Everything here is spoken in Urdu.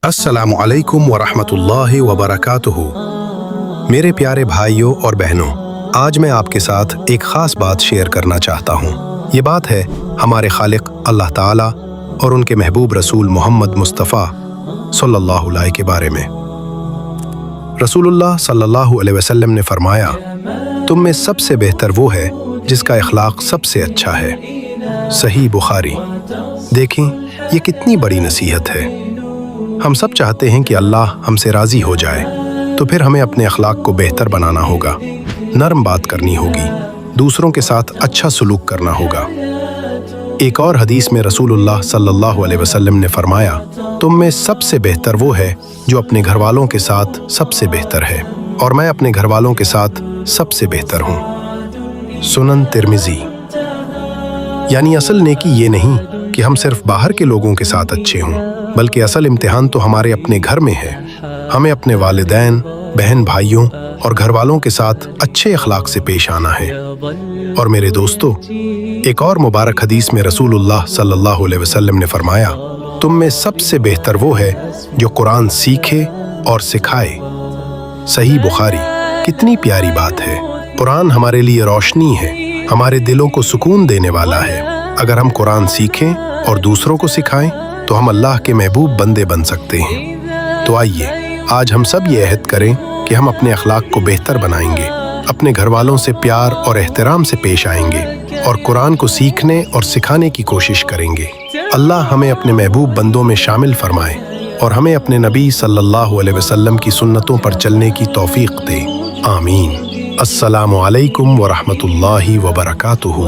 السلام علیکم ورحمۃ اللہ وبرکاتہ۔ میرے پیارے بھائیوں اور بہنوں، آج میں آپ کے ساتھ ایک خاص بات شیئر کرنا چاہتا ہوں۔ یہ بات ہے ہمارے خالق اللہ تعالیٰ اور ان کے محبوب رسول محمد مصطفیٰ صلی اللہ علیہ کے بارے میں۔ رسول اللہ صلی اللہ علیہ وسلم نے فرمایا، تم میں سب سے بہتر وہ ہے جس کا اخلاق سب سے اچھا ہے۔ صحیح بخاری۔ دیکھیں یہ کتنی بڑی نصیحت ہے۔ ہم سب چاہتے ہیں کہ اللہ ہم سے راضی ہو جائے، تو پھر ہمیں اپنے اخلاق کو بہتر بنانا ہوگا، نرم بات کرنی ہوگی، دوسروں کے ساتھ اچھا سلوک کرنا ہوگا۔ ایک اور حدیث میں رسول اللہ صلی اللہ علیہ وسلم نے فرمایا، تم میں سب سے بہتر وہ ہے جو اپنے گھر والوں کے ساتھ سب سے بہتر ہے، اور میں اپنے گھر والوں کے ساتھ سب سے بہتر ہوں۔ سنن ترمذی۔ یعنی اصل نیکی یہ نہیں کہ ہم صرف باہر کے لوگوں کے ساتھ اچھے ہوں، بلکہ اصل امتحان تو ہمارے اپنے گھر میں ہے۔ ہمیں اپنے والدین، بہن بھائیوں اور گھر والوں کے ساتھ اچھے اخلاق سے پیش آنا ہے۔ اور میرے دوستو، ایک اور مبارک حدیث میں رسول اللہ صلی اللہ علیہ وسلم نے فرمایا، تم میں سب سے بہتر وہ ہے جو قرآن سیکھے اور سکھائے۔ صحیح بخاری۔ کتنی پیاری بات ہے۔ قرآن ہمارے لیے روشنی ہے، ہمارے دلوں کو سکون دینے والا ہے۔ اگر ہم قرآن سیکھیں اور دوسروں کو سکھائیں تو ہم اللہ کے محبوب بندے بن سکتے ہیں۔ تو آئیے آج ہم سب یہ عہد کریں کہ ہم اپنے اخلاق کو بہتر بنائیں گے، اپنے گھر والوں سے پیار اور احترام سے پیش آئیں گے، اور قرآن کو سیکھنے اور سکھانے کی کوشش کریں گے۔ اللہ ہمیں اپنے محبوب بندوں میں شامل فرمائے اور ہمیں اپنے نبی صلی اللہ علیہ وسلم کی سنتوں پر چلنے کی توفیق دے۔ آمین۔ السلام علیکم ورحمۃ اللہ وبرکاتہ۔